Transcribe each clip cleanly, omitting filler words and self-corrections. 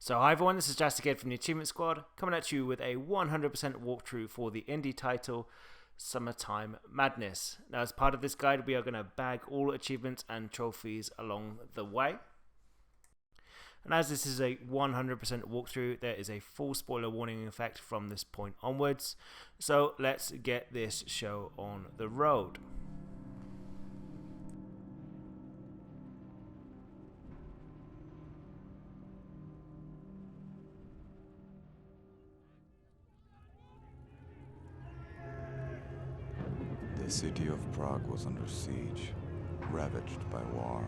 So hi everyone, this is Jasticate from the Achievement Squad, coming at you with a 100% walkthrough for the indie title, Summertime Madness. Now as part of this guide, we are going to bag all achievements and trophies along the way. And as this is a 100% walkthrough, there is a full spoiler warning effect from this point onwards. So let's get this show on the road. The city of Prague was under siege, ravaged by war.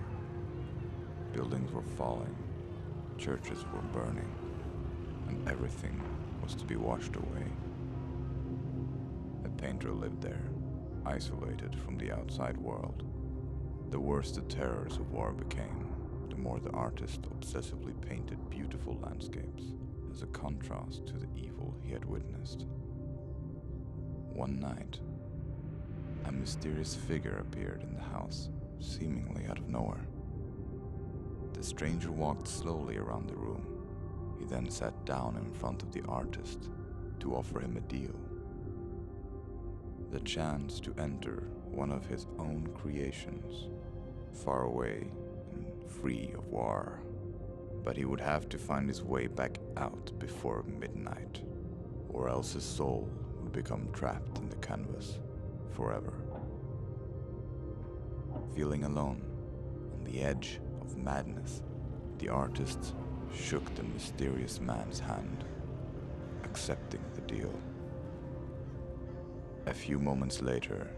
Buildings were falling, churches were burning, and everything was to be washed away. A painter lived there, isolated from the outside world. The worse the terrors of war became, the more the artist obsessively painted beautiful landscapes as a contrast to the evil he had witnessed. One night, a mysterious figure appeared in the house, seemingly out of nowhere. The stranger walked slowly around the room. He then sat down in front of the artist to offer him a deal. The chance to enter one of his own creations, far away and free of war. But he would have to find his way back out before midnight, or else his soul would become trapped in the canvas forever. Feeling alone, on the edge of madness, the artist shook the mysterious man's hand, accepting the deal. A few moments later,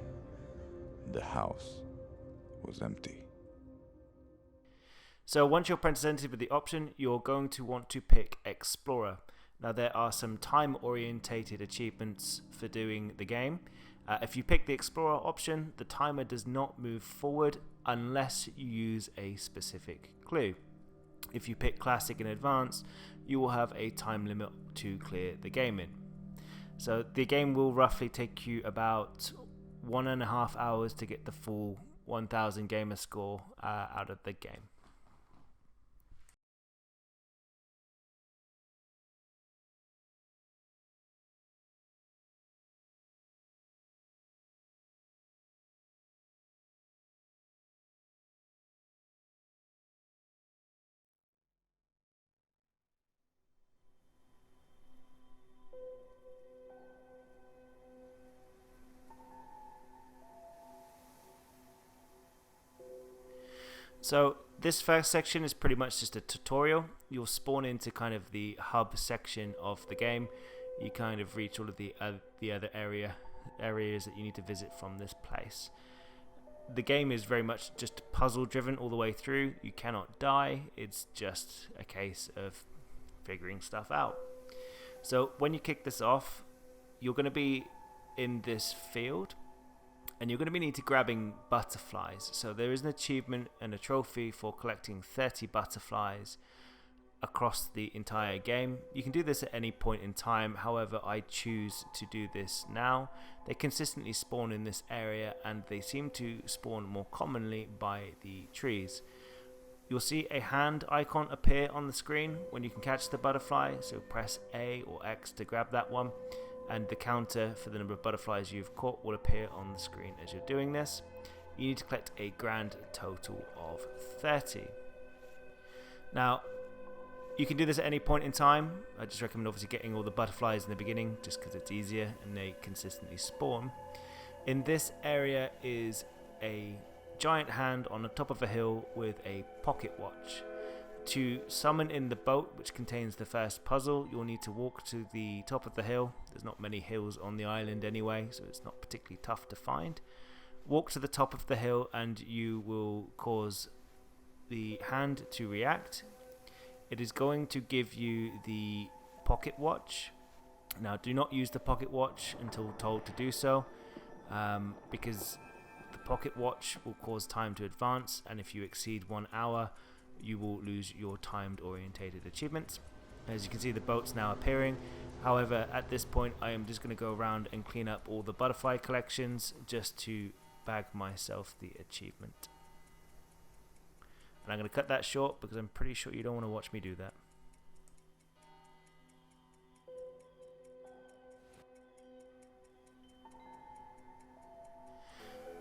the house was empty. So once you're presented with the option, you're going to want to pick Explorer. Now there are some time-orientated achievements for doing the game. If you pick the Explorer option, the timer does not move forward unless you use a specific clue. If you pick Classic and Advanced, you will have a time limit to clear the game in. So the game will roughly take you about 1.5 hours to get the full 1000 gamer score out of the game. So this first section is pretty much just a tutorial. You'll spawn into kind of the hub section of the game. You kind of reach all of the other areas that you need to visit from this place. The game is very much just puzzle driven all the way through. You cannot die. It's just a case of figuring stuff out. So when you kick this off, you're going to be in this field, and you're going to need to grabbing butterflies. So there is an achievement and a trophy for collecting 30 butterflies across the entire game. You can do this at any point in time, however I choose to do this now. They consistently spawn in this area, and they seem to spawn more commonly by the trees. You'll see a hand icon appear on the screen when you can catch the butterfly, so press A or X to grab that one, and the counter for the number of butterflies you've caught will appear on the screen as you're doing this. You need to collect a grand total of 30. Now, you can do this at any point in time. I just recommend obviously getting all the butterflies in the beginning just because it's easier and they consistently spawn. In this area is a giant hand on the top of a hill with a pocket watch. To summon in the boat, which contains the first puzzle, you'll need to walk to the top of the hill. There's not many hills on the island anyway, so it's not particularly tough to find. Walk to the top of the hill and you will cause the hand to react. It is going to give you the pocket watch. Now do not use the pocket watch until told to do so, because the pocket watch will cause time to advance, and if you exceed 1 hour, you will lose your timed orientated achievements. As you can see, the boat's now appearing. However, at this point I am just going to go around and clean up all the butterfly collections just to bag myself the achievement. And I'm going to cut that short because I'm pretty sure you don't want to watch me do that.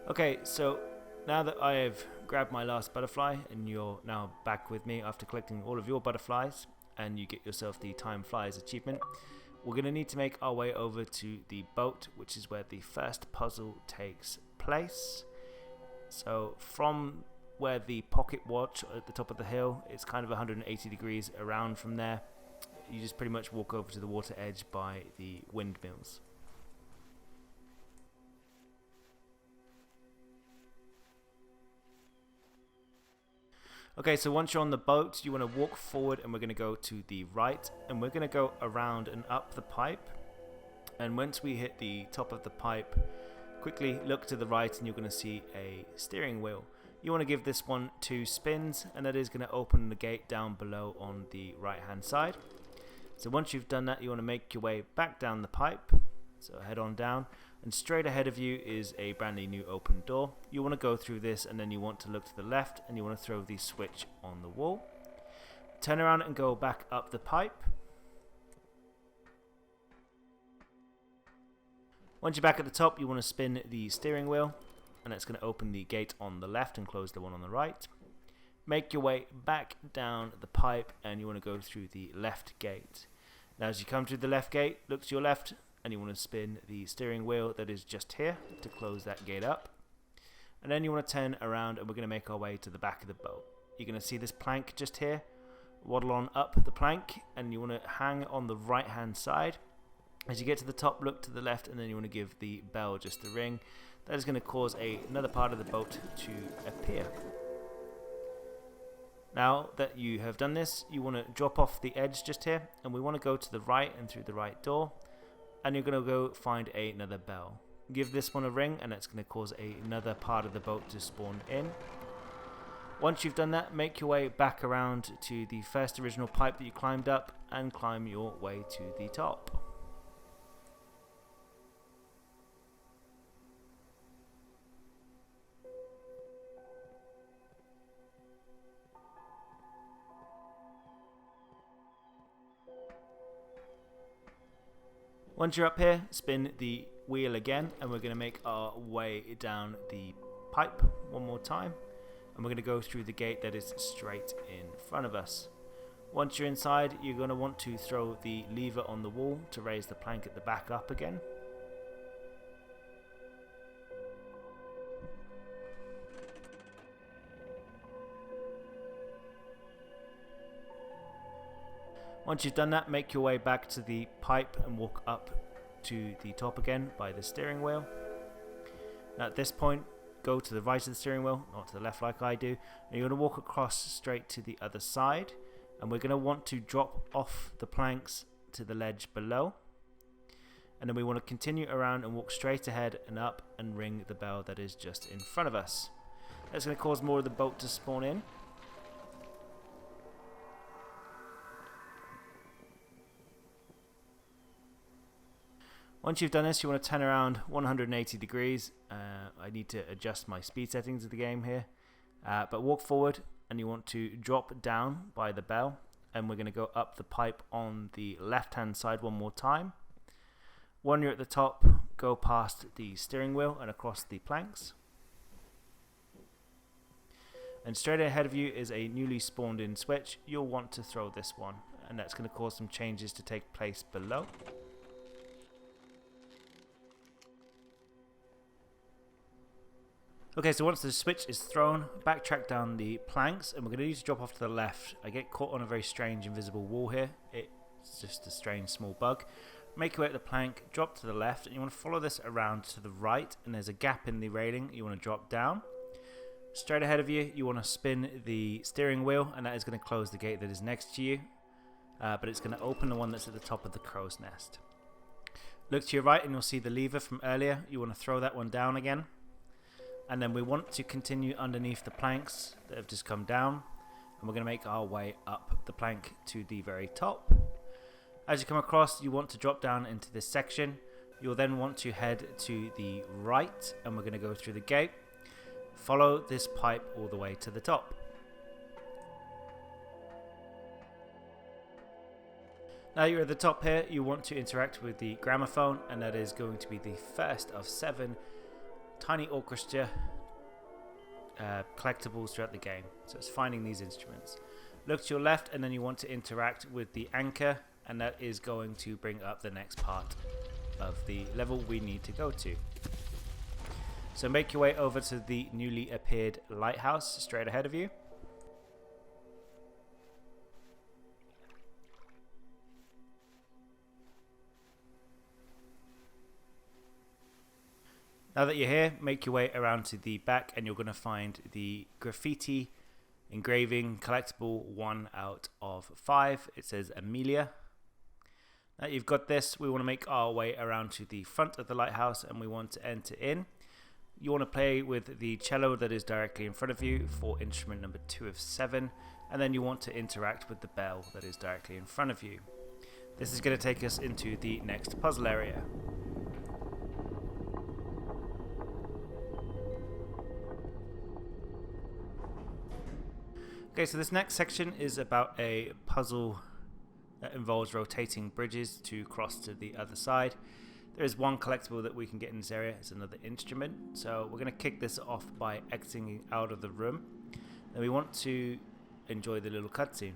Okay, so now that I have grabbed my last butterfly and you're now back with me after collecting all of your butterflies and you get yourself the Time Flies achievement, we're going to need to make our way over to the boat, which is where the first puzzle takes place. So from where the pocket watch at the top of the hill, it's kind of 180 degrees around from there. You just pretty much walk over to the water edge by the windmills. Okay, so once you're on the boat, you want to walk forward and we're going to go to the right and we're going to go around and up the pipe. And once we hit the top of the pipe, quickly look to the right and you're going to see a steering wheel. You want to give this one 2 spins and that is going to open the gate down below on the right hand side. So once you've done that, you want to make your way back down the pipe. So head on down and straight ahead of you is a brand new open door. You want to go through this and then you want to look to the left and you want to throw the switch on the wall. Turn around and go back up the pipe. Once you're back at the top, you want to spin the steering wheel and that's going to open the gate on the left and close the one on the right. Make your way back down the pipe and you want to go through the left gate. Now as you come through the left gate, look to your left and you want to spin the steering wheel that is just here to close that gate up. And then you want to turn around and we're going to make our way to the back of the boat. You're going to see this plank just here. Waddle on up the plank and you want to hang on the right hand side. As you get to the top, look to the left and then you want to give the bell just a ring. That is going to cause another part of the boat to appear. Now that you have done this, you want to drop off the edge just here and we want to go to the right and through the right door. And you're going to go find another bell. Give this one a ring and that's going to cause another part of the boat to spawn in. Once you've done that, make your way back around to the first original pipe that you climbed up and climb your way to the top. Once you're up here, spin the wheel again and we're going to make our way down the pipe one more time and we're going to go through the gate that is straight in front of us. Once you're inside, you're going to want to throw the lever on the wall to raise the plank at the back up again. Once you've done that, make your way back to the pipe and walk up to the top again by the steering wheel. Now at this point, go to the right of the steering wheel, not to the left like I do. And you're going to walk across straight to the other side. And we're going to want to drop off the planks to the ledge below. And then we want to continue around and walk straight ahead and up and ring the bell that is just in front of us. That's going to cause more of the boat to spawn in. Once you've done this, you want to turn around 180 degrees. I need to adjust my speed settings of the game here. But walk forward and you want to drop down by the bell. And we're going to go up the pipe on the left-hand side one more time. When you're at the top, go past the steering wheel and across the planks. And straight ahead of you is a newly spawned in switch. You'll want to throw this one. And that's going to cause some changes to take place below. Okay, so once the switch is thrown, backtrack down the planks and we're going to need to drop off to the left. I get caught on a very strange invisible wall here. It's just a strange small bug. Make your way up the plank, drop to the left and you want to follow this around to the right and there's a gap in the railing you want to drop down. Straight ahead of you, you want to spin the steering wheel and that is going to close the gate that is next to you. But it's going to open the one that's at the top of the crow's nest. Look to your right and you'll see the lever from earlier. You want to throw that one down again. And then we want to continue underneath the planks that have just come down. And we're going to make our way up the plank to the very top. As you come across, you want to drop down into this section. You'll then want to head to the right. And we're going to go through the gate. Follow this pipe all the way to the top. Now you're at the top here, you want to interact with the gramophone. And that is going to be the first of 7 tiny orchestra collectibles throughout the game. So it's finding these instruments. Look to your left, and then you want to interact with the anchor, and that is going to bring up the next part of the level we need to go to. So make your way over to the newly appeared lighthouse straight ahead of you. Now that you're here, make your way around to the back and you're going to find the graffiti engraving collectible 1 out of 5. It says Emilia. Now you've got this, we want to make our way around to the front of the lighthouse and we want to enter in. You want to play with the cello that is directly in front of you for instrument number 2 of 7, and then you want to interact with the bell that is directly in front of you. This is going to take us into the next puzzle area. Okay, so this next section is about a puzzle that involves rotating bridges to cross to the other side. There is one collectible that we can get in this area. It's another instrument. So we're going to kick this off by exiting out of the room. And we want to enjoy the little cutscene.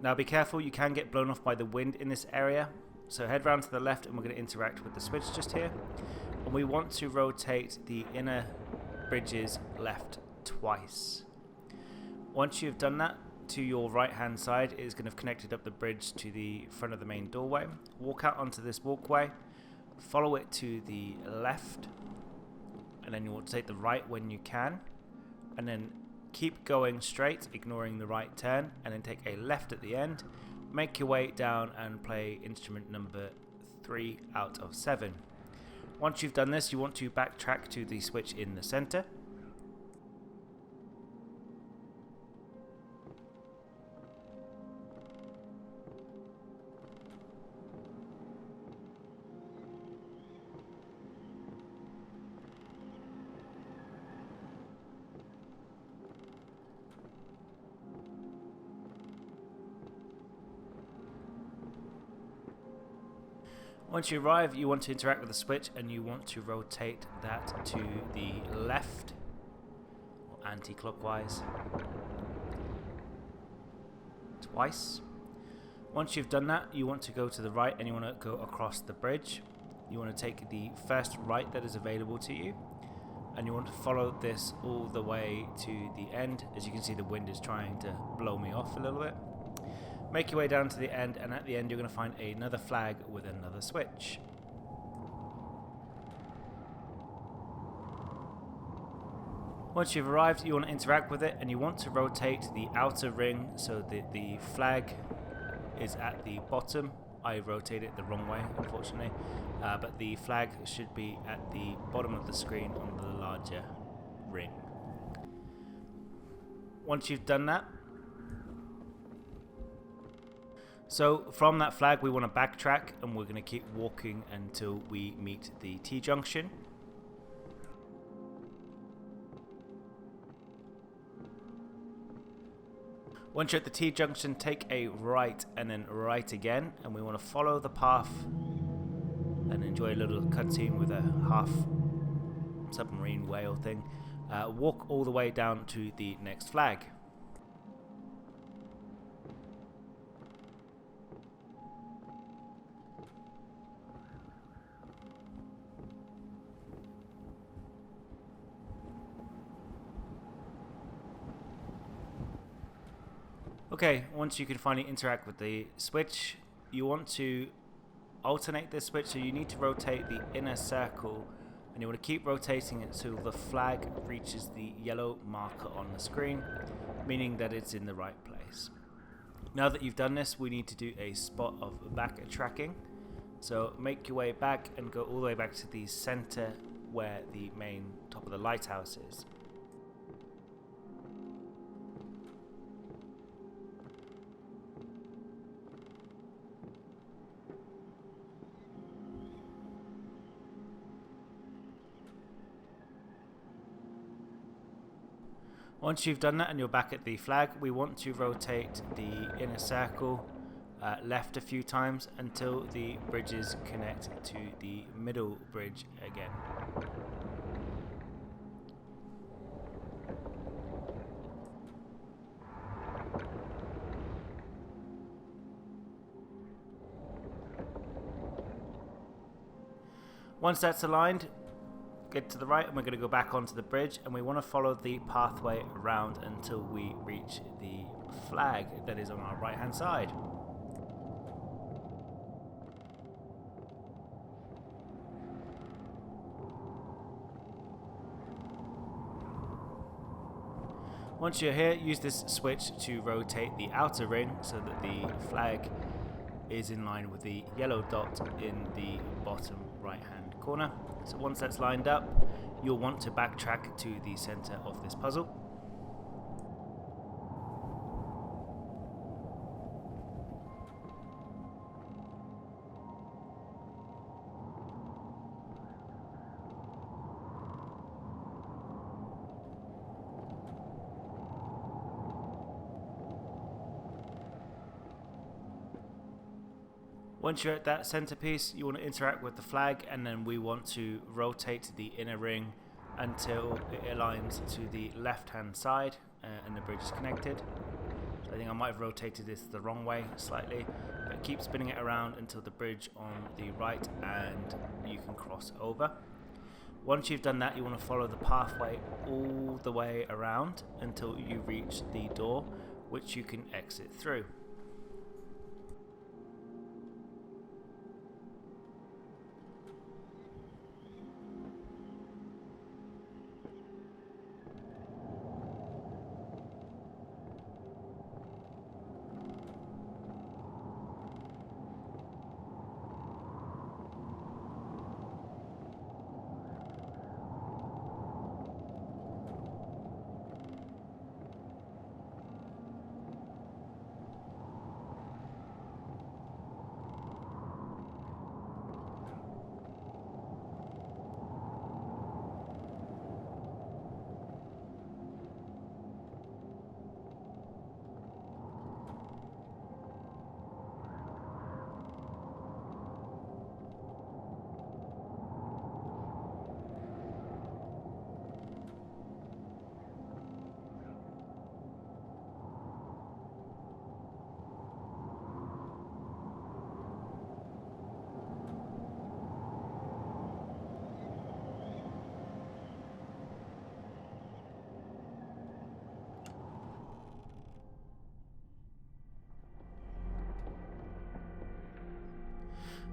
Now be careful, you can get blown off by the wind in this area. So head round to the left and we're going to interact with the switch just here. And we want to rotate the inner bridges left twice. Once you've done that, to your right hand side, it is going to have connected up the bridge to the front of the main doorway. Walk out onto this walkway, follow it to the left, and then you want to take the right when you can, and then keep going straight, ignoring the right turn, and then take a left at the end. Make your way down and play instrument number 3 out of 7. Once you've done this, you want to backtrack to the switch in the center. Once you arrive, you want to interact with the switch and you want to rotate that to the left, or anti-clockwise, twice. Once you've done that, you want to go to the right and you want to go across the bridge. You want to take the first right that is available to you and you want to follow this all the way to the end. As you can see, the wind is trying to blow me off a little bit. Make your way down to the end, and at the end you're going to find another flag with another switch. Once you've arrived, you want to interact with it and you want to rotate the outer ring so that the flag is at the bottom. I rotate it the wrong way, unfortunately, but the flag should be at the bottom of the screen on the larger ring. Once you've done that, so from that flag we want to backtrack and we're going to keep walking until we meet the T-junction. Once you're at the T-junction, take a right and then right again, and we want to follow the path and enjoy a little cutscene with a half submarine whale thing. Walk all the way down to the next flag. Okay, once you can finally interact with the switch, you want to alternate this switch, so you need to rotate the inner circle and you want to keep rotating it until the flag reaches the yellow marker on the screen, meaning that it's in the right place. Now that you've done this, we need to do a spot of backtracking. So make your way back and go all the way back to the center where the main top of the lighthouse is. Once you've done that and you're back at the flag, we want to rotate the inner circle left a few times until the bridges connect to the middle bridge again. Once that's aligned, get to the right and we're going to go back onto the bridge, and we want to follow the pathway around until we reach the flag that is on our right hand side. Once you're here, use this switch to rotate the outer ring so that the flag is in line with the yellow dot in the bottom right hand corner. So once that's lined up, you'll want to backtrack to the center of this puzzle. Once you're at that centerpiece, you want to interact with the flag, and then we want to rotate the inner ring until it aligns to the left hand side and the bridge is connected. So I think I might have rotated this the wrong way slightly, but keep spinning it around until the bridge on the right and you can cross over. Once you've done that, you want to follow the pathway all the way around until you reach the door, which you can exit through.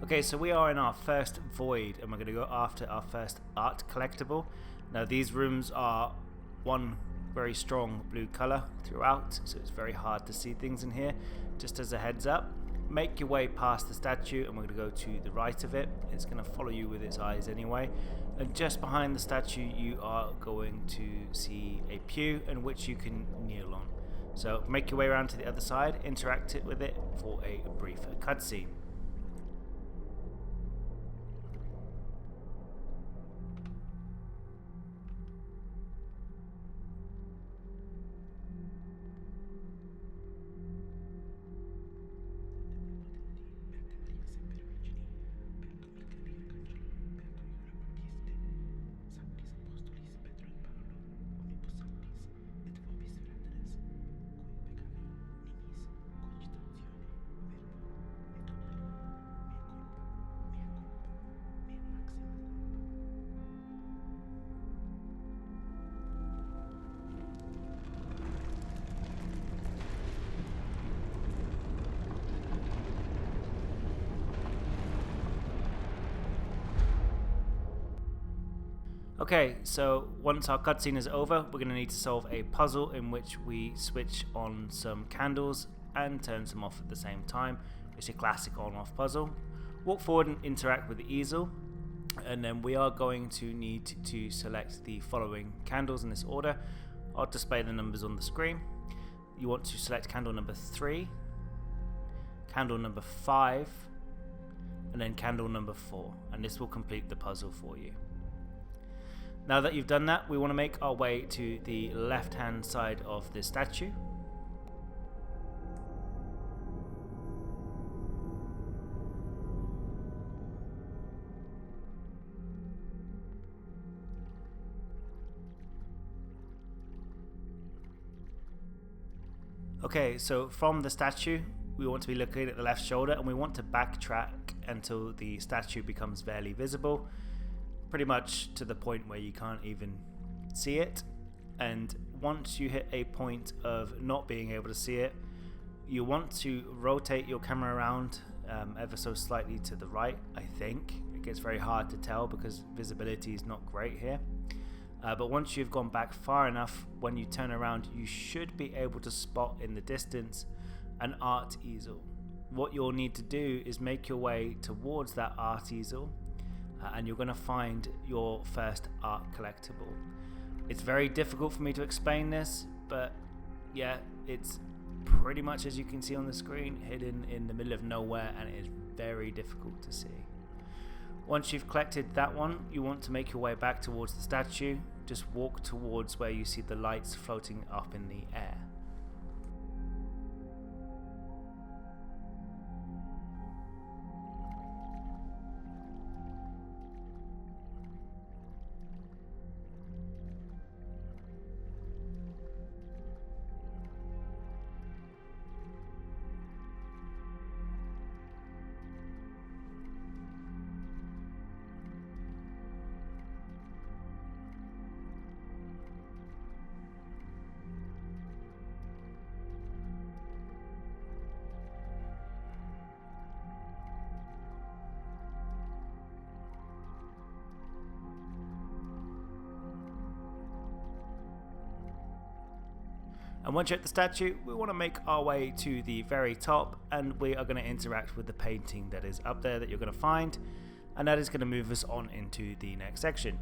Okay, so we are in our first void, and we're going to go after our first art collectible. Now these rooms are one very strong blue color throughout, so it's very hard to see things in here. Just as a heads up, make your way past the statue, and we're going to go to the right of it. It's going to follow you with its eyes anyway. And just behind the statue you are going to see a pew in which you can kneel on. So make your way around to the other side, interact it with it for a brief cutscene. Okay, so once our cutscene is over, we're going to need to solve a puzzle in which we switch on some candles and turn them off at the same time. It's a classic on-off puzzle. Walk forward and interact with the easel, and then we are going to need to select the following candles in this order. I'll display the numbers on the screen. You want to select candle number 3, candle number 5, and then candle number 4, and this will complete the puzzle for you. Now that you've done that, we want to make our way to the left hand side of the statue. Okay, so from the statue, we want to be looking at the left shoulder, and we want to backtrack until the statue becomes barely visible, pretty much to the point where you can't even see it. And once you hit a point of not being able to see it, you want to rotate your camera around ever so slightly to the right, I think. It gets very hard to tell because visibility is not great here. But once you've gone back far enough, when you turn around, you should be able to spot in the distance an art easel. What you'll need to do is make your way towards that art easel, and you're going to find your first art collectible. It's very difficult for me to explain this, but yeah, it's pretty much as you can see on the screen, hidden in the middle of nowhere, and it is very difficult to see. Once you've collected that one, you want to make your way back towards the statue. Just walk towards where you see the lights floating up in the air. And once you're at the statue, we want to make our way to the very top, and we are going to interact with the painting that is up there that you're going to find, and that is going to move us on into the next section.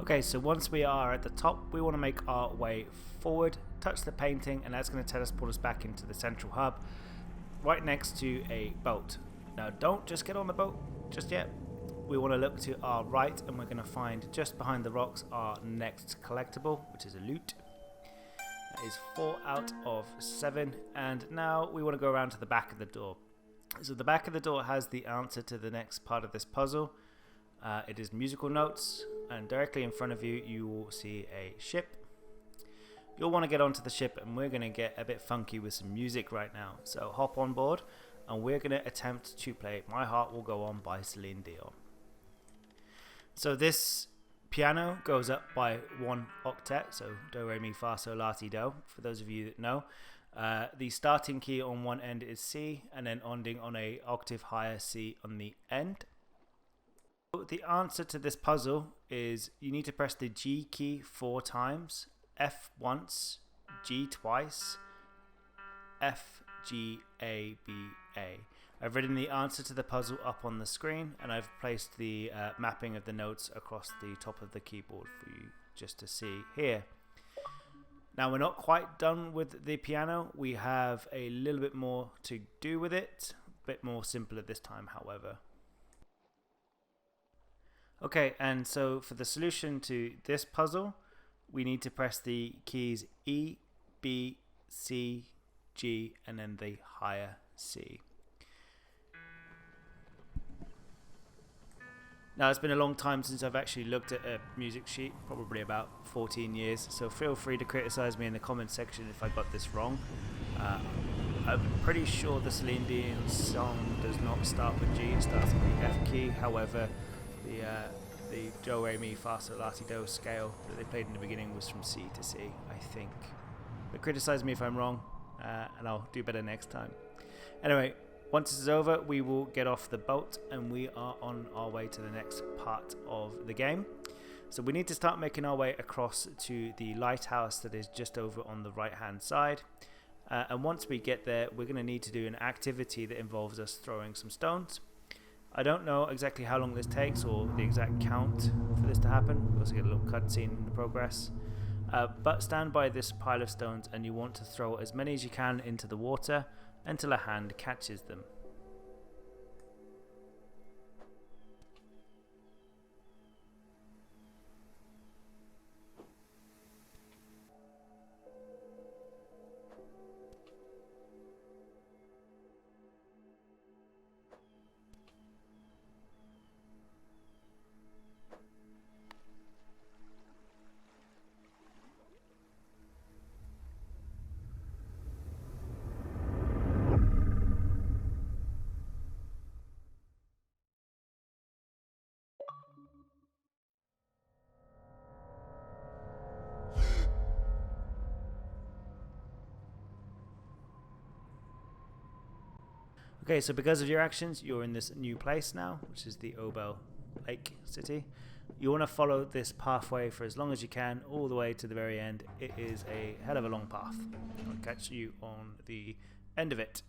Okay, so once we are at the top, we want to make our way forward, touch the painting, and that's going to teleport us back into the central hub, right next to a boat. Now, don't just get on the boat just yet. We want to look to our right, and we're going to find just behind the rocks our next collectible, which is a loot. That is 4 out of 7, and now we want to go around to the back of the door. So the back of the door has the answer to the next part of this puzzle. It is musical notes, and directly in front of you, you will see a ship. You'll want to get onto the ship, and we're going to get a bit funky with some music right now. So hop on board, and we're going to attempt to play My Heart Will Go On by Celine Dion. So this piano goes up by 1 octet, so do, re, mi, fa, sol, la, ti, do, for those of you that know. The starting key on one end is C, and then ending on a octave higher C on the end. The answer to this puzzle is you need to press the G key 4 times, F once, G twice, F, G, A, B, A. I've written the answer to the puzzle up on the screen, and I've placed the mapping of the notes across the top of the keyboard for you just to see here. Now, we're not quite done with the piano. We have a little bit more to do with it, a bit more simpler this time, however. Okay, and so for the solution to this puzzle, we need to press the keys E, B, C, G, and then the higher C. Now, it's been a long time since I've actually looked at a music sheet, probably about 14 years, so feel free to criticize me in the comment section if I got this wrong. I'm pretty sure the Celine Dion song does not start with G, it starts with the F key. However, the do, re, mi, fa, sol, la, ti, do scale that they played in the beginning was from C to C, I think. But criticize me if I'm wrong, and I'll do better next time. Anyway, once this is over, we will get off the boat, and we are on our way to the next part of the game. So we need to start making our way across to the lighthouse that is just over on the right hand side. And once we get there, we're going to need to do an activity that involves us throwing some stones. I don't know exactly how long this takes or the exact count for this to happen. We also get a little cutscene in the progress. But stand by this pile of stones and you want to throw as many as you can into the water until a hand catches them. Okay, so because of your actions, you're in this new place now, which is the Obel Lake city. You want to follow this pathway for as long as you can, all the way to the very end. It is a hell of a long path. I'll catch you on the end of it.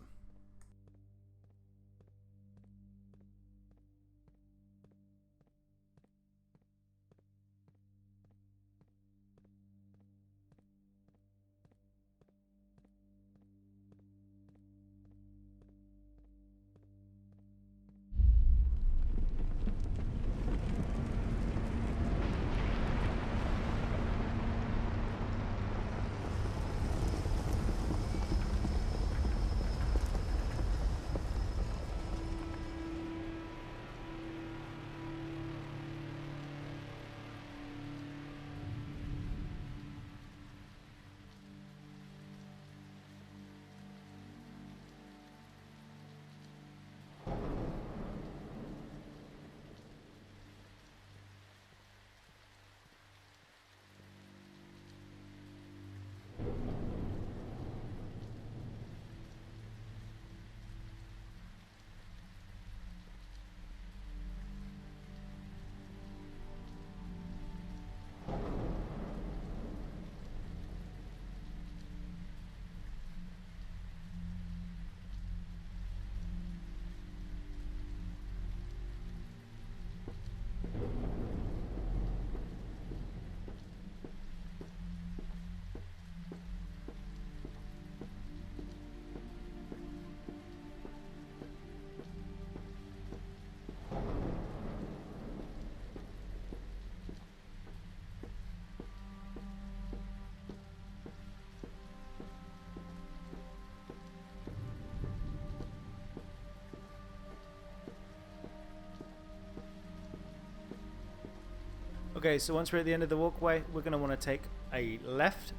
Okay, so once we're at the end of the walkway, we're going to want to take a left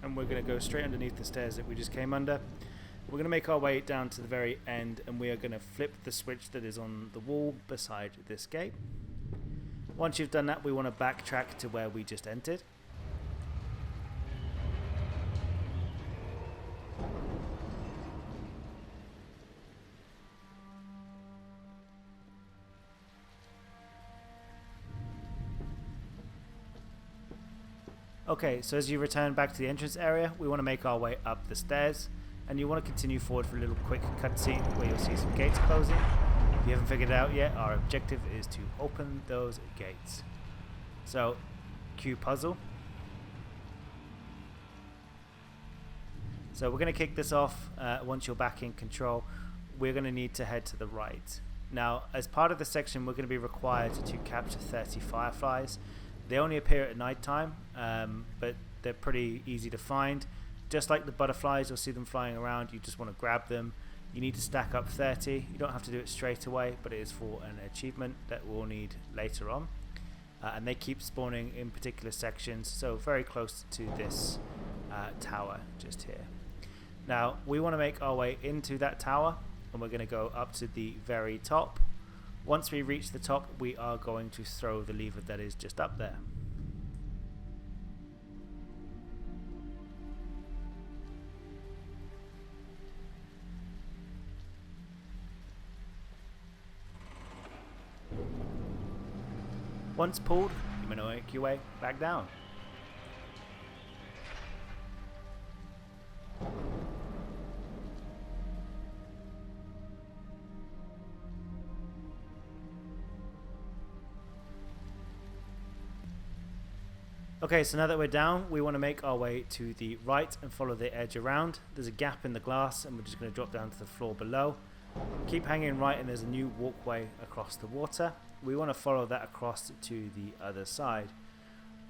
and we're going to go straight underneath the stairs that we just came under. We're going to make our way down to the very end and we are going to flip the switch that is on the wall beside this gate. Once you've done that, we want to backtrack to where we just entered. Okay, so as you return back to the entrance area, we want to make our way up the stairs, and you want to continue forward for a little quick cutscene where you'll see some gates closing. If you haven't figured it out yet, our objective is to open those gates. So, cue puzzle. So we're going to kick this off. Once you're back in control, we're going to need to head to the right. Now, as part of the section, we're going to be required to capture 30 fireflies. They only appear at night time, but they're pretty easy to find. Just like the butterflies, you'll see them flying around. You just want to grab them. You need to stack up 30. You don't have to do it straight away, but it is for an achievement that we'll need later on. And they keep spawning in particular sections, so very close to this tower just here. Now, we want to make our way into that tower, and we're going to go up to the very top. Once we reach the top, we are going to throw the lever that is just up there. Once pulled, you going to make your way back down. Okay, so now that we're down, we want to make our way to the right and follow the edge around. There's a gap in the glass and we're just going to drop down to the floor below. Keep hanging right and there's a new walkway across the water. We want to follow that across to the other side.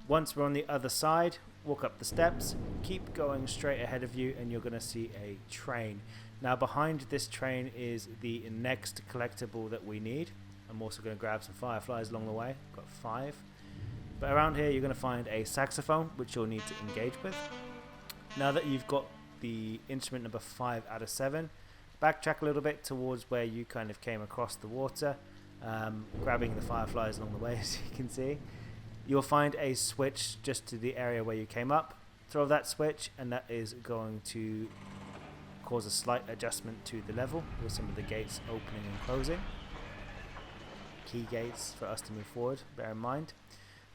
Once we're on the other side, walk up the steps, keep going straight ahead of you and you're going to see a train. Now behind this train is the next collectible that we need. I'm also going to grab some fireflies along the way. Got 5. But around here you're going to find a saxophone which you'll need to engage with. Now that you've got the instrument number 5 out of 7, backtrack a little bit towards where you kind of came across the water, grabbing the fireflies along the way as you can see. You'll find a switch just to the area where you came up. Throw that switch and that is going to cause a slight adjustment to the level with some of the gates opening and closing. Key gates for us to move forward, bear in mind.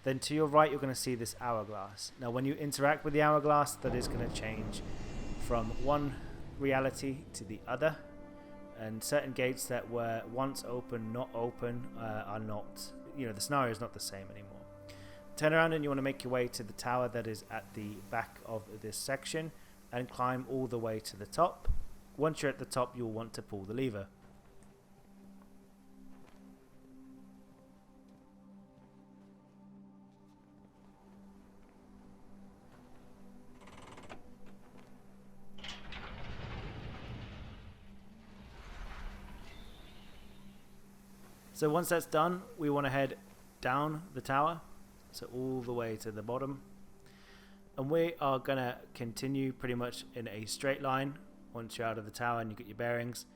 Then to your right you're going to see this hourglass. Now when you interact with the hourglass, that is going to change from one reality to the other, and certain gates that were once open, not open, are not, the scenario is not the same anymore. Turn around and you want to make your way to the tower that is at the back of this section and climb all the way to the top. Once you're at the top you'll want to pull the lever. So once that's done, we want to head down the tower, so all the way to the bottom. And we are going to continue pretty much in a straight line once you're out of the tower and you get your bearings.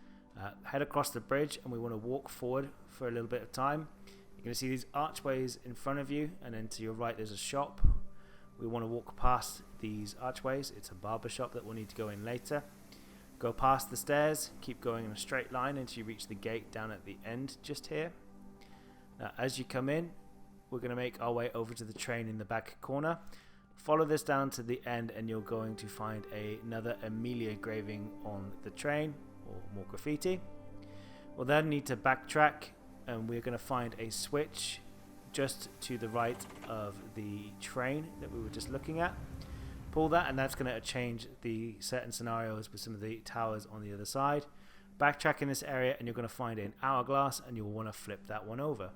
Head across the bridge and we want to walk forward for a little bit of time. You're going to see these archways in front of you, and then to your right there's a shop. We want to walk past these archways. It's a barber shop that we'll need to go in later. Go past the stairs, keep going in a straight line until you reach the gate down at the end just here. Now as you come in, we're going to make our way over to the train in the back corner. Follow this down to the end and you're going to find another Emilia engraving on the train, or more graffiti. We'll then need to backtrack and we're going to find a switch just to the right of the train that we were just looking at. Pull that and that's going to change the certain scenarios with some of the towers on the other side. Backtrack in this area and you're going to find an hourglass and you'll want to flip that one over.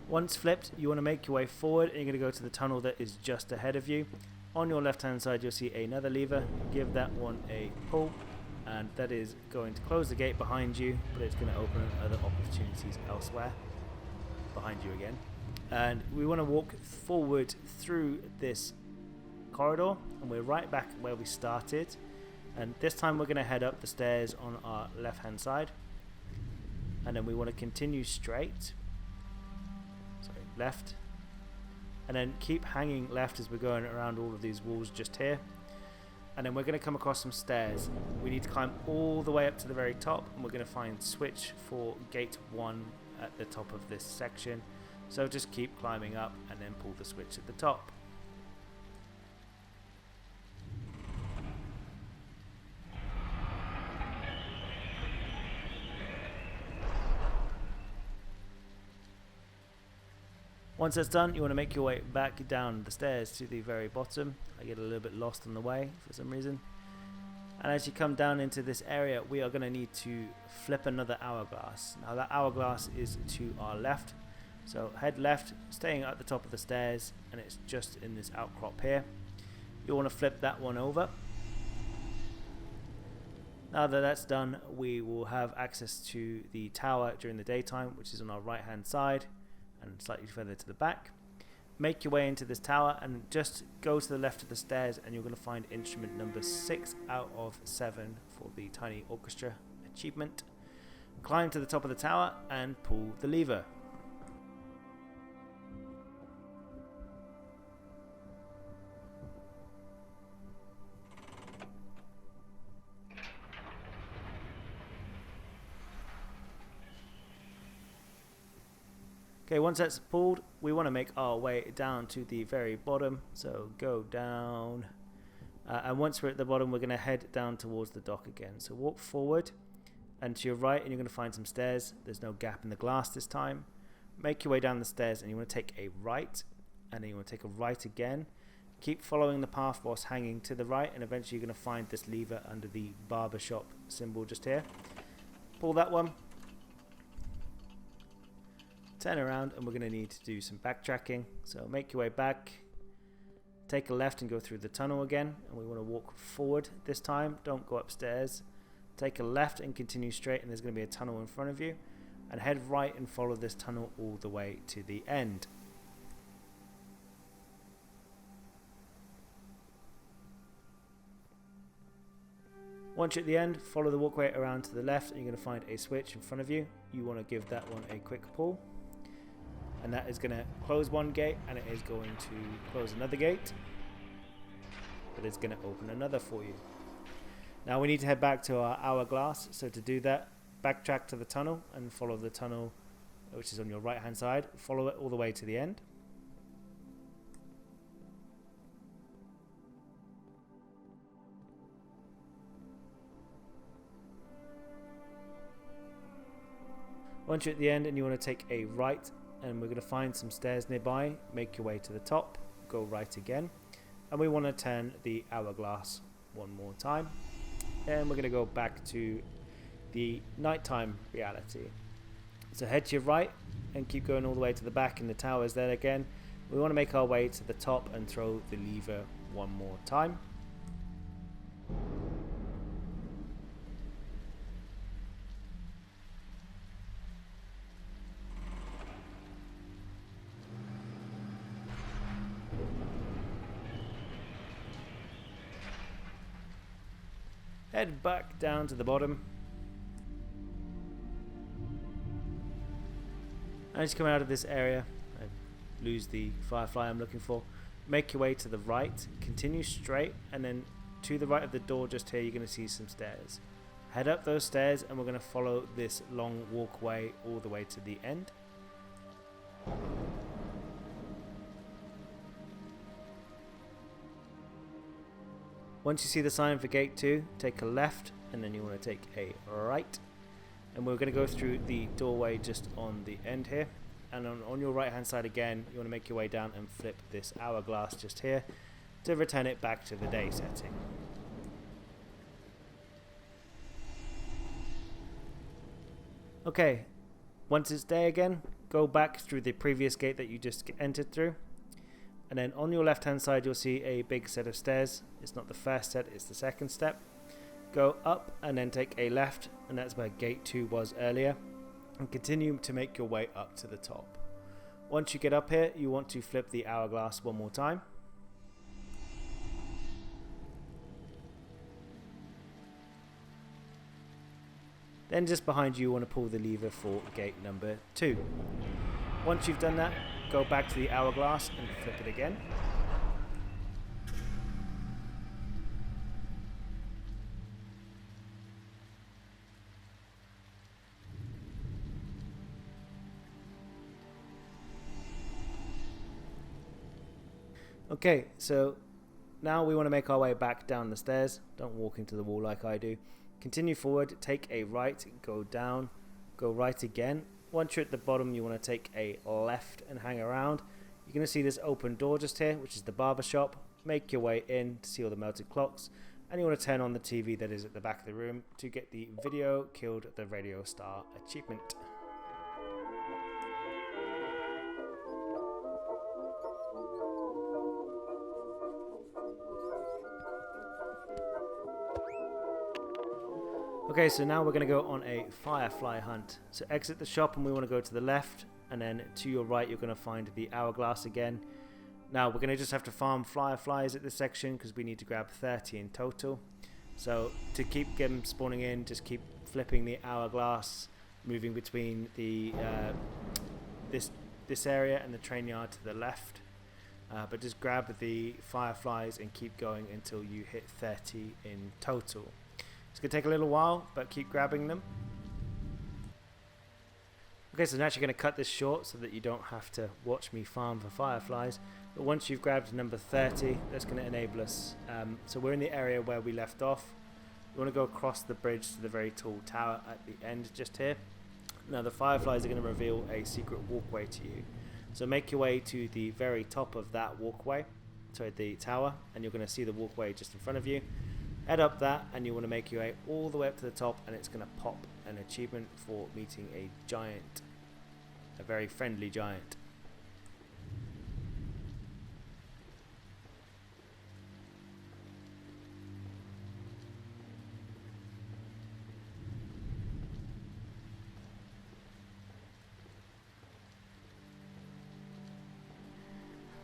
Once flipped, you want to make your way forward and you're going to go to the tunnel that is just ahead of you. On your left hand side you'll see another lever. Give that one a pull and that is going to close the gate behind you, but it's going to open other opportunities elsewhere behind you again. And we want to walk forward through this corridor and we're right back where we started, and this time we're going to head up the stairs on our left hand side, and then we want to continue straight, left, and then keep hanging left as we're going around all of these walls just here. And then we're going to come across some stairs. We need to climb all the way up to the very top and we're going to find switch for gate 1 at the top of this section. So just keep climbing up and then pull the switch at the top. Once that's done, you want to make your way back down the stairs to the very bottom. I get a little bit lost on the way for some reason. And as you come down into this area, we are going to need to flip another hourglass. Now that hourglass is to our left. So head left, staying at the top of the stairs, and it's just in this outcrop here. You'll want to flip that one over. Now that that's done, we will have access to the tower during the daytime, which is on our right hand side and slightly further to the back. Make your way into this tower and just go to the left of the stairs and you're going to find instrument number 6 out of 7 for the tiny orchestra achievement. Climb to the top of the tower and pull the lever. Okay, once that's pulled, we want to make our way down to the very bottom. So go down. And once we're at the bottom, we're going to head down towards the dock again. So walk forward and to your right, and you're going to find some stairs. There's no gap in the glass this time. Make your way down the stairs, and you want to take a right, and then you want to take a right again. Keep following the path whilst hanging to the right, and eventually you're going to find this lever under the barbershop symbol just here. Pull that one. Turn around, and we're going to need to do some backtracking. So make your way back. Take a left and go through the tunnel again, and we want to walk forward this time. Don't go upstairs. Take a left and continue straight, and there's going to be a tunnel in front of you. And head right and follow this tunnel all the way to the end. Once you're at the end, follow the walkway around to the left, and you're going to find a switch in front of you. You want to give that one a quick pull. And that is going to close one gate, and it is going to close another gate. But it's going to open another for you. Now we need to head back to our hourglass. So to do that, backtrack to the tunnel and follow the tunnel, which is on your right hand side. Follow it all the way to the end. Once you're at the end and you want to take a right, and we're going to find some stairs nearby, make your way to the top, go right again, and we want to turn the hourglass one more time, and we're going to go back to the nighttime reality. So head to your right and keep going all the way to the back, and the tower is there again. We want to make our way to the top and throw the lever one more time. Head back down to the bottom. And as you come out of this area, I lose the firefly I'm looking for. Make your way to the right, continue straight, and then to the right of the door just here you're going to see some stairs. Head up those stairs, and we're going to follow this long walkway all the way to the end. Once you see the sign for gate 2, take a left, and then you want to take a right. And we're going to go through the doorway just on the end here. And on your right hand side again, you want to make your way down and flip this hourglass just here to return it back to the day setting. Okay, once it's day again, go back through the previous gate that you just entered through. And then on your left hand side you'll see a big set of stairs. It's not the first set, it's the second step. Go up and then take a left, and that's where gate 2 was earlier, and continue to make your way up to the top. Once you get up here, you want to flip the hourglass one more time. Then just behind you, you want to pull the lever for gate number 2. Once you've done that, go back to the hourglass and flip it again. Okay, so now we want to make our way back down the stairs. Don't walk into the wall like I do. Continue forward, take a right, go down, go right again. Once you're at the bottom, you want to take a left and hang around. You're going to see this open door just here, which is the barber shop. Make your way in to see all the melted clocks, and you want to turn on the TV that is at the back of the room to get the Video Killed the Radio Star achievement. Okay, so now we're going to go on a firefly hunt. So exit the shop and we want to go to the left, and then to your right you're going to find the hourglass again. Now we're going to just have to farm fireflies at this section because we need to grab 30 in total. So to keep them spawning in, just keep flipping the hourglass, moving between the this area and the train yard to the left. But just grab the fireflies and keep going until you hit 30 in total. It's going to take a little while, but keep grabbing them. Okay, so I'm actually going to cut this short so that you don't have to watch me farm for fireflies. But once you've grabbed number 30, that's going to enable us. So we're in the area where we left off. You want to go across the bridge to the very tall tower at the end just here. Now the fireflies are going to reveal a secret walkway to you. So make your way to the very top of that walkway, sorry, the tower, and you're going to see the walkway just in front of you. Head up that and you want to make your way all the way up to the top, and it's going to pop an achievement for meeting a giant, a very friendly giant.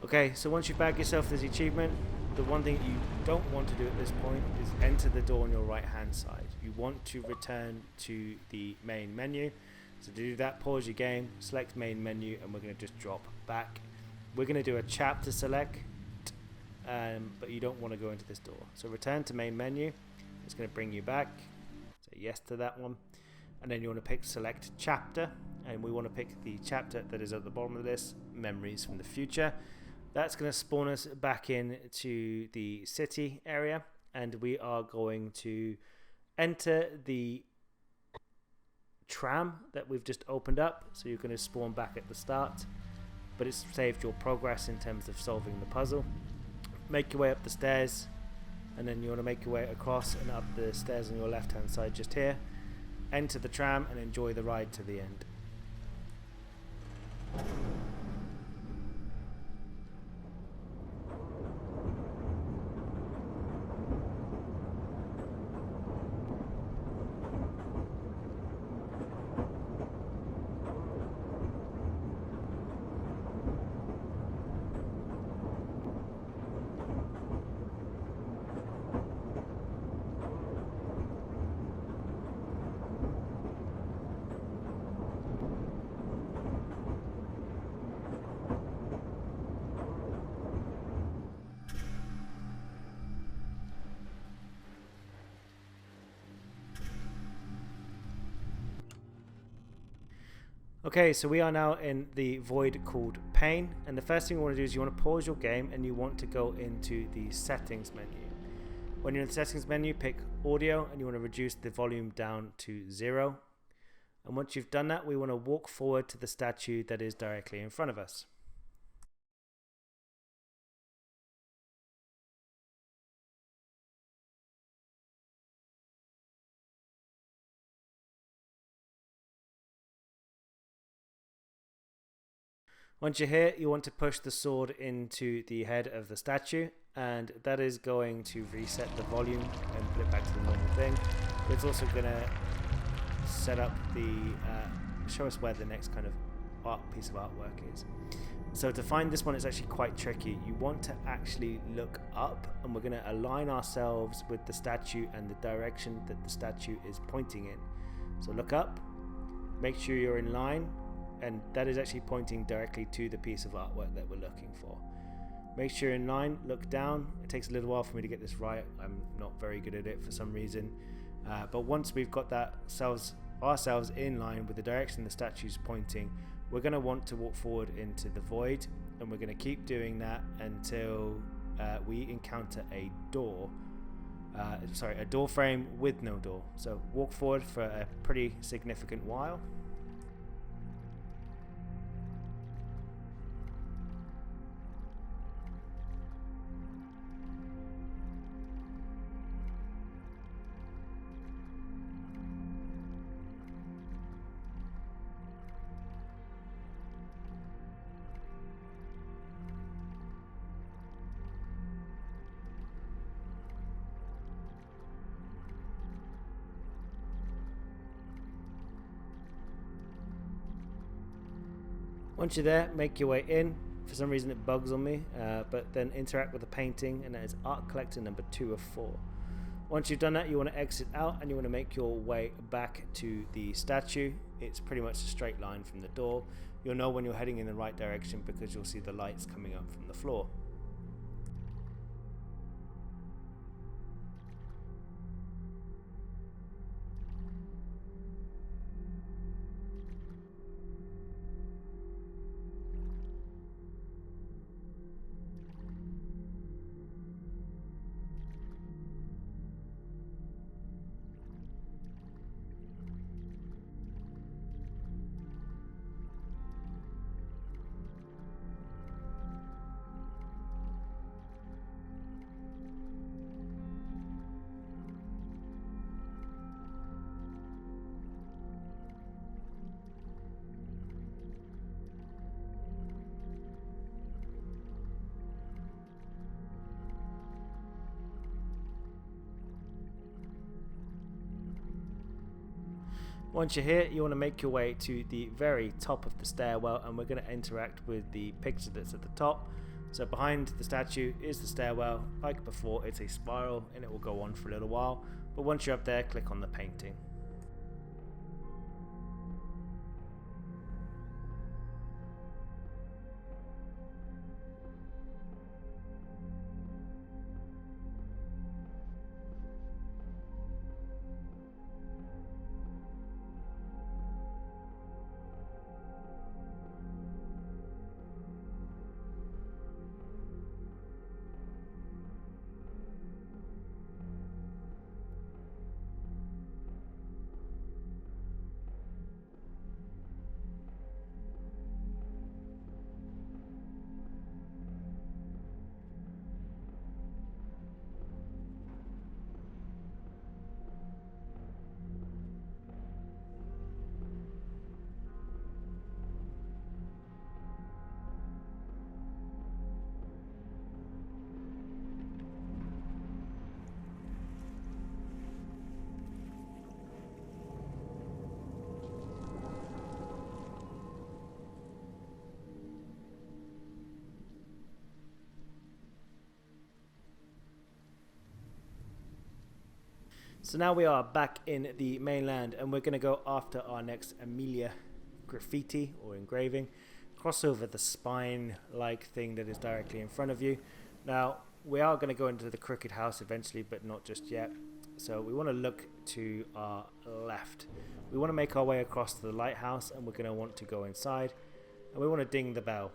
Okay, so once you bag yourself this achievement, the one thing you don't want to do at this point is enter the door on your right hand side. You want to return to the main menu. So to do that, pause your game, select main menu, and we're going to just drop back. We're going to do a chapter select, but you don't want to go into this door. So return to main menu. It's going to bring you back. Say yes to that one. And then you want to pick select chapter, and we want to pick the chapter that is at the bottom of this, Memories from the Future. That's going to spawn us back in to the city area, and we are going to enter the tram that we've just opened up. So you're going to spawn back at the start, but it's saved your progress in terms of solving the puzzle. Make your way up the stairs, and then you want to make your way across and up the stairs on your left hand side just here. Enter the tram and enjoy the ride to the end. Okay, so we are now in the void called Pain, and the first thing you want to do is you want to pause your game and you want to go into the settings menu. When you're in the settings menu, pick audio and you want to reduce the volume down to 0. And once you've done that, we want to walk forward to the statue that is directly in front of us. Once you're here, you want to push the sword into the head of the statue, and that is going to reset the volume and put it back to the normal thing. But it's also going to set up the show us where the next kind of piece of artwork is. So to find this one, it's actually quite tricky. You want to actually look up, and we're going to align ourselves with the statue and the direction that the statue is pointing in. So look up, make sure you're in line, and that is actually pointing directly to the piece of artwork that we're looking for. Make sure you're in line, look down. It takes a little while for me to get this right. I'm not very good at it for some reason. But once we've got that ourselves in line with the direction the statue's pointing, we're going to want to walk forward into the void, and we're going to keep doing that until we encounter a door. A door frame with no door. So walk forward for a pretty significant while. Once you're there, make your way in. For some reason it bugs on me, but then interact with the painting, and that is art collector number 2 of 4. Once you've done that, you want to exit out and you want to make your way back to the statue. It's pretty much a straight line from the door. You'll know when you're heading in the right direction because you'll see the lights coming up from the floor. Once you're here, you want to make your way to the very top of the stairwell, and we're going to interact with the picture that's at the top. So behind the statue is the stairwell. Like before, it's a spiral and it will go on for a little while, but once you're up there, click on the painting. So now we are back in the mainland, and we're going to go after our next Emilia graffiti or engraving. Cross over the spine-like thing that is directly in front of you. Now, we are going to go into the crooked house eventually, but not just yet. So we want to look to our left. We want to make our way across to the lighthouse, and we're going to want to go inside. And we want to ding the bell.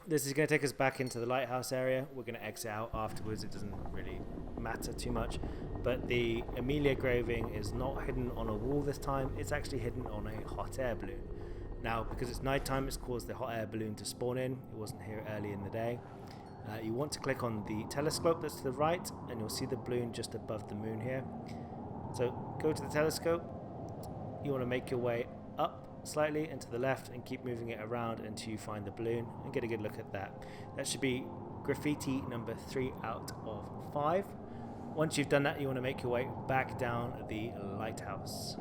This is going to take us back into the lighthouse area. We're going to exit out afterwards. It doesn't really matter too much. But the Emilia engraving is not hidden on a wall this time. It's actually hidden on a hot air balloon. Now, because it's nighttime, it's caused the hot air balloon to spawn in. It wasn't here early in the day. You want to click on the telescope that's to the right, and you'll see the balloon just above the moon here. So go to the telescope. You want to make your way up slightly and to the left and keep moving it around until you find the balloon and get a good look at that. That should be graffiti number 3 out of 5. Once you've done that, you want to make your way back down the lighthouse.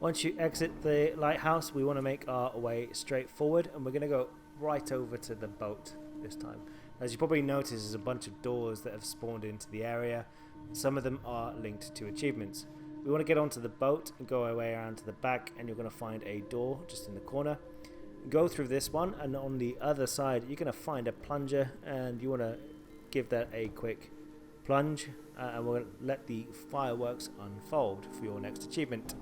Once you exit the lighthouse, we want to make our way straight forward, and we're going to go right over to the boat this time. As you probably notice, there's a bunch of doors that have spawned into the area. Some of them are linked to achievements. We want to get onto the boat and go our way around to the back, and you're going to find a door just in the corner. Go through this one, and on the other side you're going to find a plunger, and you want to give that a quick plunge, and we're going to let the fireworks unfold for your next achievement.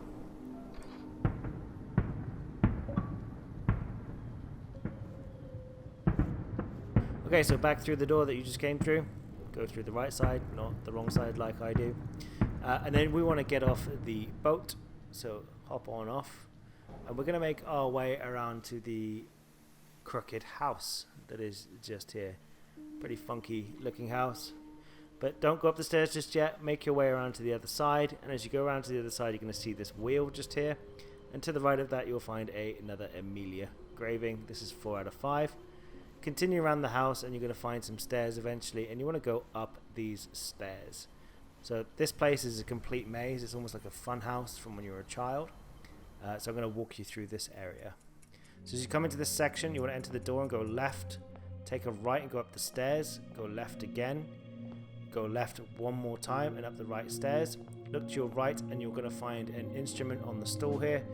Okay, so back through the door that you just came through. Go through the right side, not the wrong side like I do. And then we want to get off the boat, so hop on off. And we're going to make our way around to the crooked house that is just here. Pretty funky looking house. But don't go up the stairs just yet. Make your way around to the other side. And as you go around to the other side, you're going to see this wheel just here. And to the right of that, you'll find another Emilia engraving. This is 4 out of 5. Continue around the house, and you're going to find some stairs eventually, and you want to go up these stairs. So this place is a complete maze. It's almost like a fun house from when you were a child. So I'm going to walk you through this area. So as you come into this section, you want to enter the door and go left, take a right and go up the stairs, go left again, go left one more time and up the right stairs. Look to your right, and you're going to find an instrument on the stool here.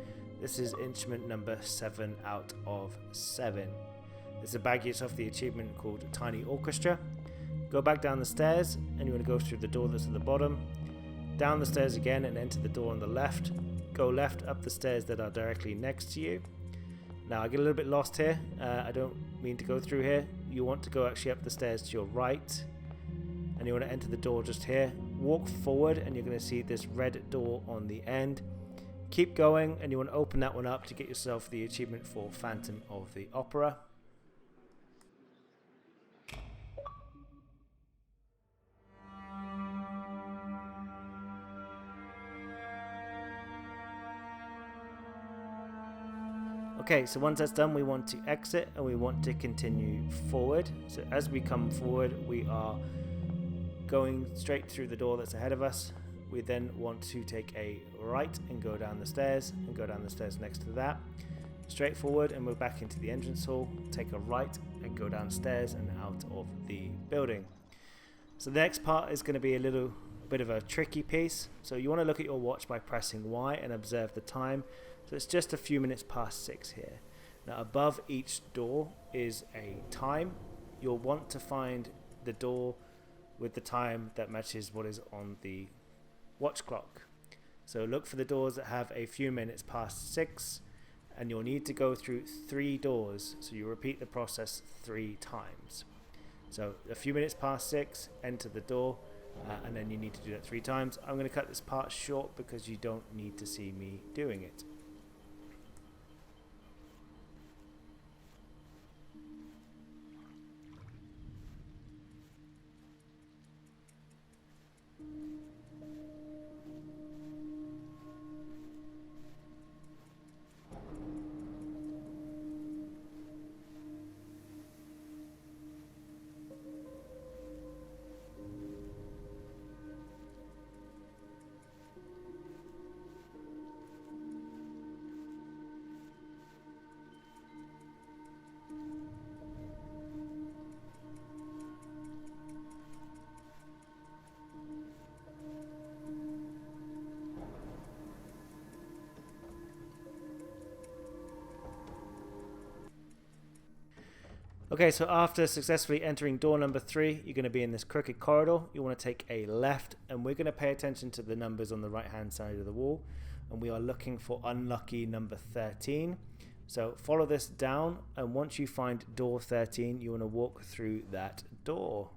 This is instrument number 7 out of 7. It's a bag yourself the achievement called Tiny Orchestra. Go back down the stairs, and you want to go through the door that's at the bottom. Down the stairs again and enter the door on the left. Go left up the stairs that are directly next to you. Now I get a little bit lost here. I don't mean to go through here. You want to go actually up the stairs to your right, and you want to enter the door just here. Walk forward, and you're going to see this red door on the end. Keep going, and you want to open that one up to get yourself the achievement for Phantom of the Opera. Okay, so once that's done, we want to exit and we want to continue forward. So as we come forward, we are going straight through the door that's ahead of us. We then want to take a right and go down the stairs, and go down the stairs next to that. Straight forward, and we're back into the entrance hall. Take a right and go downstairs and out of the building. So the next part is going to be a little bit of a tricky piece. So you want to look at your watch by pressing Y and observe the time. So it's just a few minutes past 6 here. Now above each door is a time. You'll want to find the door with the time that matches what is on the watch clock. So look for the doors that have a few minutes past 6, and you'll need to go through 3 doors. So you repeat the process 3 times. So a few minutes past 6, enter the door, and then you need to do that 3 times. I'm going to cut this part short because you don't need to see me doing it. Okay, so after successfully entering door number 3, you're going to be in this crooked corridor. You want to take a left, and we're going to pay attention to the numbers on the right hand side of the wall, and we are looking for unlucky number 13. So follow this down, and once you find door 13, you want to walk through that door.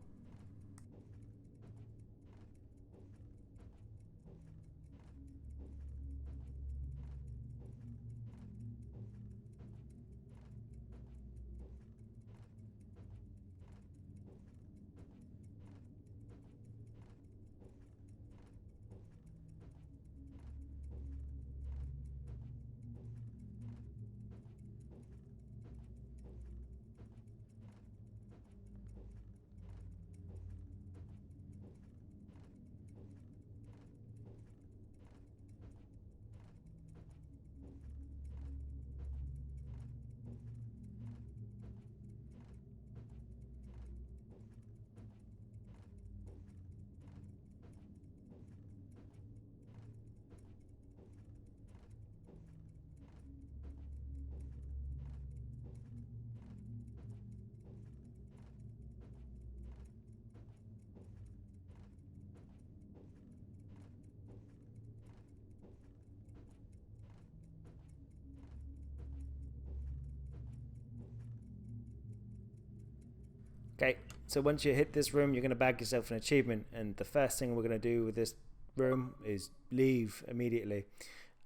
Okay, so once you hit this room, you're going to bag yourself an achievement, and the first thing we're going to do with this room is leave immediately.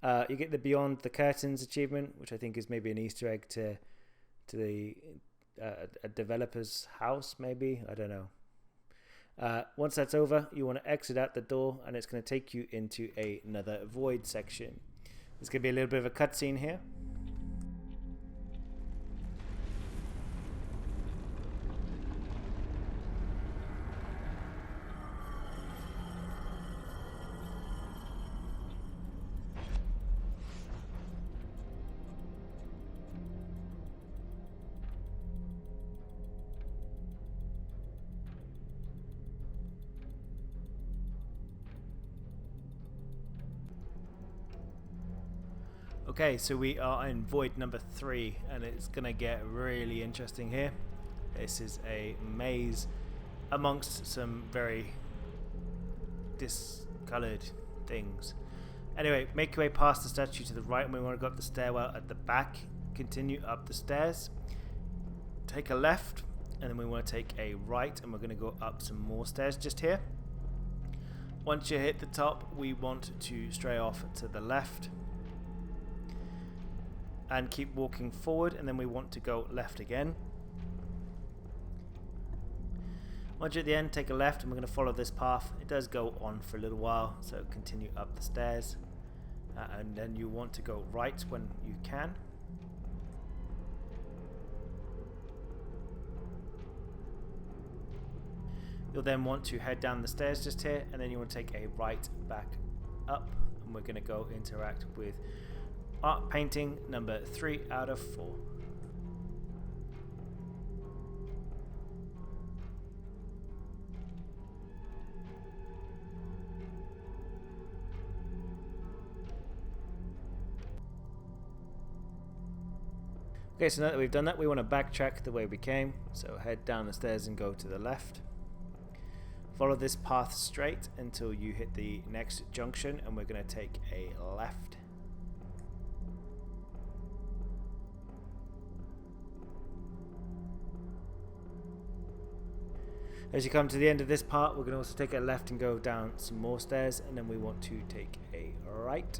You get the Beyond the Curtains achievement, which I think is maybe an Easter egg to the a developer's house, maybe, I don't know. Once that's over, you want to exit out the door, and it's going to take you into another void section. There's going to be a little bit of a cutscene here. Okay, so we are in void number 3, and it's gonna get really interesting here. This is a maze amongst some very discolored things. Anyway, make your way past the statue to the right, and we want to go up the stairwell at the back. Continue up the stairs. Take a left, and then we want to take a right, and we're going to go up some more stairs just here. Once you hit the top, we want to stray off to the left and keep walking forward, and then we want to go left again. Once you're at the end, take a left, and we're going to follow this path. It does go on for a little while, so continue up the stairs, and then you want to go right when you can. You'll then want to head down the stairs just here, and then you want to take a right back up, and we're going to go interact with art painting number 3 out of 4. Okay, so now that we've done that, we want to backtrack the way we came. So head down the stairs and go to the left. Follow this path straight until you hit the next junction, and we're going to take a left. As you come to the end of this part, we're going to also take a left and go down some more stairs, and then we want to take a right,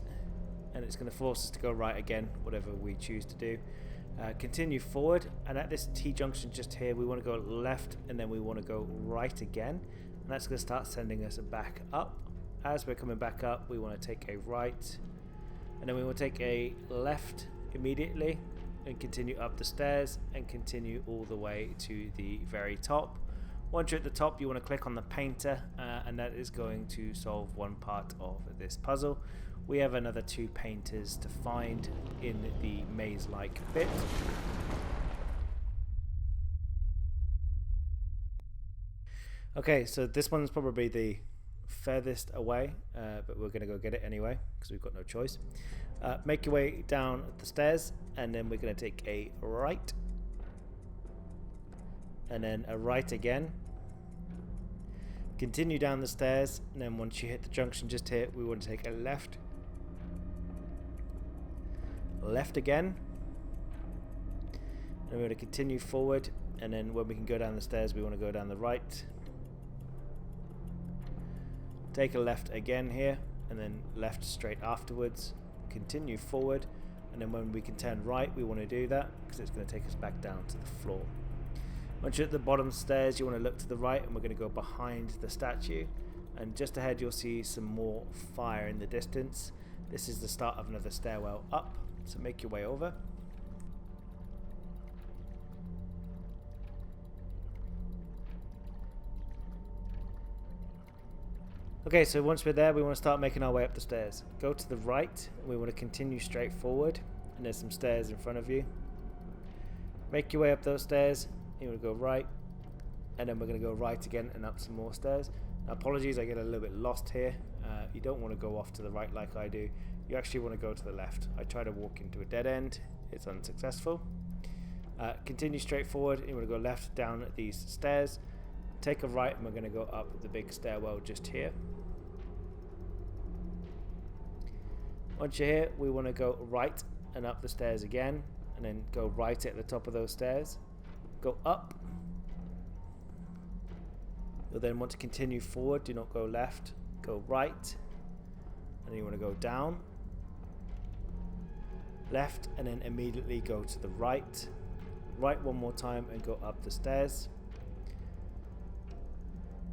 and it's going to force us to go right again, whatever we choose to do. Continue forward, and at this T-junction just here, we want to go left, and then we want to go right again, and that's going to start sending us back up. As we're coming back up, we want to take a right, and then we want to take a left immediately, and continue up the stairs, and continue all the way to the very top. Once you're at the top, you want to click on the painter, and that is going to solve one part of this puzzle. We have another 2 painters to find in the maze-like bit. Okay, so this one's probably the furthest away, but we're going to go get it anyway, because we've got no choice. Make your way down the stairs, and then we're going to take a right, and then a right again. Continue down the stairs, and then once you hit the junction just here, we want to take a left. Left again, and we're going to continue forward, and then when we can go down the stairs, we want to go down the right. Take a left again here, and then left straight afterwards. Continue forward, and then when we can turn right, we want to do that because it's going to take us back down to the floor. Once you're at the bottom stairs, you want to look to the right, and we're going to go behind the statue, and just ahead you'll see some more fire in the distance. This is the start of another stairwell up, so make your way over. Okay, so once we're there, we want to start making our way up the stairs. Go to the right, and we want to continue straight forward, and there's some stairs in front of you. Make your way up those stairs, you want to go right, and then we're going to go right again and up some more stairs. Now, apologies, I get a little bit lost here. You don't want to go off to the right like I do. You actually want to go to the left. I try to walk into a dead end. It's unsuccessful. Continue straight forward. You want to go left down these stairs. Take a right, and we're going to go up the big stairwell just here. Once you're here, we want to go right and up the stairs again, and then go right at the top of those stairs. Go up. You'll then want to continue forward. Do not go left. Go right. And then you want to go down. Left, and then immediately go to the right. Right one more time and go up the stairs.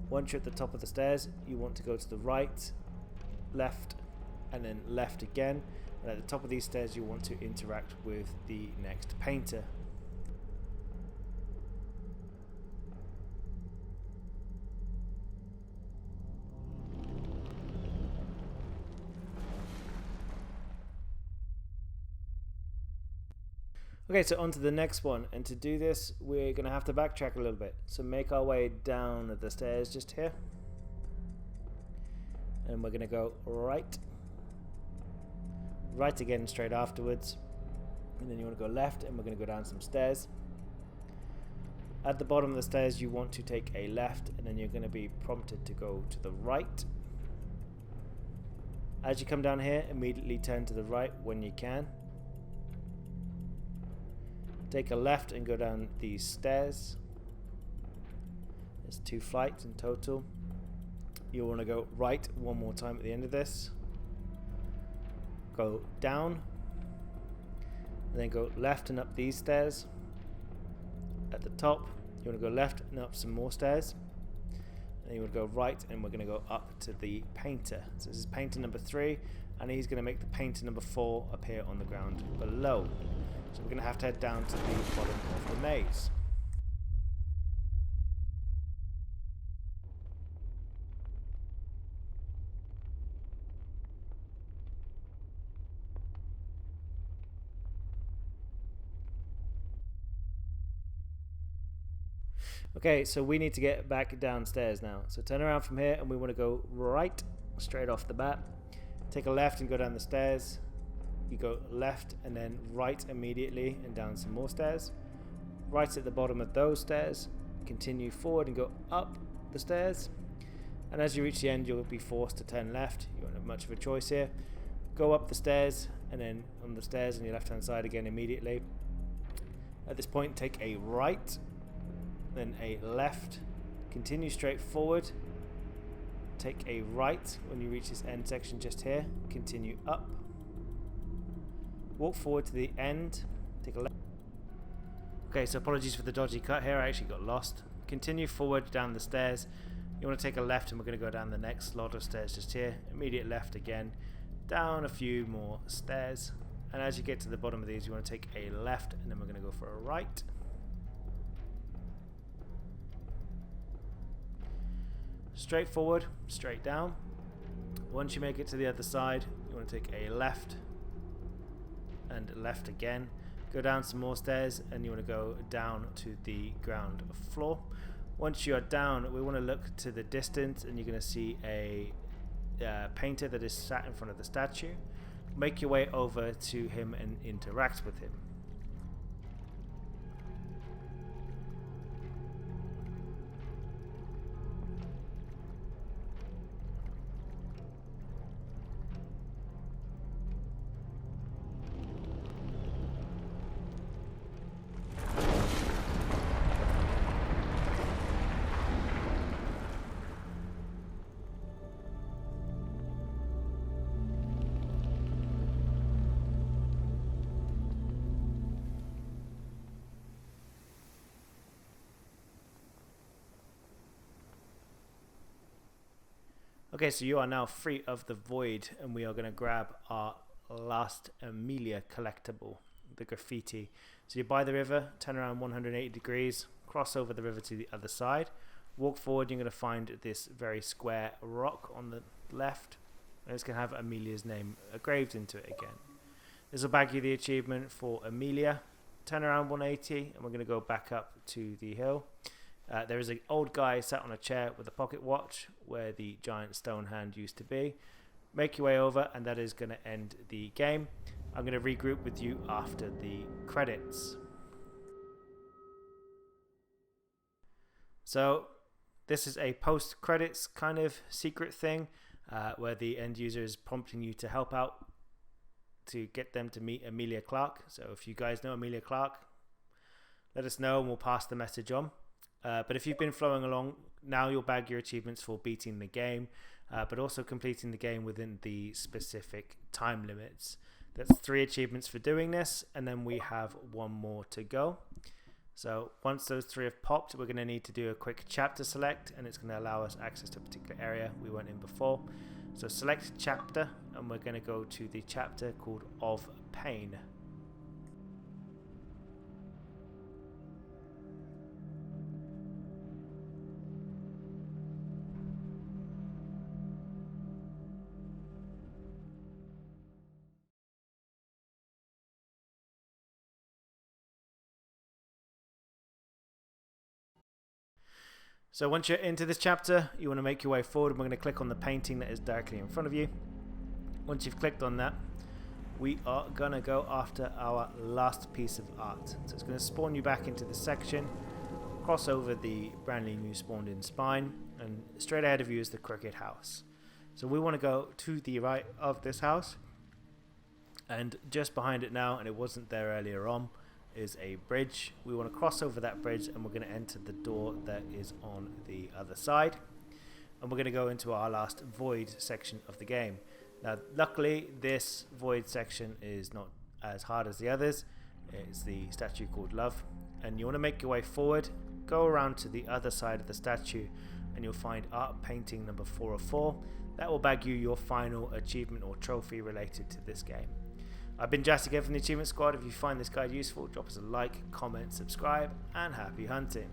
Once you're at the top of the stairs, you want to go to the right, left, and then left again. And at the top of these stairs, you want to interact with the next painter. Okay, so on to the next one, and to do this we're going to have to backtrack a little bit. So make our way down the stairs just here, and we're going to go right again straight afterwards, and then you want to go left, and we're going to go down some stairs. At the bottom of the stairs you want to take a left, and then you're going to be prompted to go to the right. As you come down here, immediately turn to the right when you can. Take a left and go down these stairs. There's 2 flights in total. You want to go right one more time at the end of this. Go down. And then go left and up these stairs. At the top, you want to go left and up some more stairs. And you want to go right, and we're going to go up to the painter. So this is painter number 3, and he's going to make the painter number 4 appear on the ground below. So we're going to have to head down to the bottom of the maze. Okay, so we need to get back downstairs now. So turn around from here and we want to go right straight off the bat. Take a left and go down the stairs. You go left and then right immediately and down some more stairs. Right at the bottom of those stairs. Continue forward and go up the stairs. And as you reach the end, you'll be forced to turn left. You won't have much of a choice here. Go up the stairs and then on the stairs on your left hand side again immediately. At this point, take a right, then a left, continue straight forward, take a right when you reach this end section just here, continue up, walk forward to the end, take a left. Okay, so apologies for the dodgy cut here, I actually got lost. Continue forward down the stairs. You want to take a left and we're going to go down the next lot of stairs just here, immediate left again, down a few more stairs. And as you get to the bottom of these, you want to take a left and then we're going to go for a right. Straight forward, straight down. Once you make it to the other side, you want to take a left and left again. Go down some more stairs and you want to go down to the ground floor. Once you are down, we want to look to the distance and you're going to see a painter that is sat in front of the statue. Make your way over to him and interact with him. Okay, so you are now free of the void and we are going to grab our last Emilia collectible, the graffiti. So you buy the river, turn around 180 degrees, cross over the river to the other side, walk forward, you're going to find this very square rock on the left and it's going to have Emilia's name engraved into it again. This will bag you the achievement for Emilia. Turn around 180 and we're going to go back up to the hill. There is an old guy sat on a chair with a pocket watch where the giant stone hand used to be. Make your way over and that is going to end the game. I'm going to regroup with you after the credits. So this is a post-credits kind of secret thing where the end user is prompting you to help out to get them to meet Emilia Clarke. So if you guys know Emilia Clarke, let us know and we'll pass the message on. But if you've been following along, now you'll bag your achievements for beating the game, but also completing the game within the specific time limits. That's 3 achievements for doing this, and then we have 1 more to go. So once those 3 have popped, we're going to need to do a quick chapter select, and it's going to allow us access to a particular area we weren't in before. So select chapter, and we're going to go to the chapter called Of Pain. So once you're into this chapter, you want to make your way forward and we're going to click on the painting that is directly in front of you. Once you've clicked on that, we are going to go after our last piece of art. So it's going to spawn you back into this section, cross over the brand new spawned in spine, and straight ahead of you is the crooked house. So we want to go to the right of this house, and just behind it now, and it wasn't there earlier on, is a bridge. We want to cross over that bridge and we're going to enter the door that is on the other side, and we're going to go into our last void section of the game. Now luckily this void section is not as hard as the others. It's the statue called Love, and you want to make your way forward, go around to the other side of the statue, and you'll find art painting number 404. That will bag you your final achievement or trophy related to this game. I've been Jazz again from the Achievement Squad. If you find this guide useful, drop us a like, comment, subscribe, and happy hunting.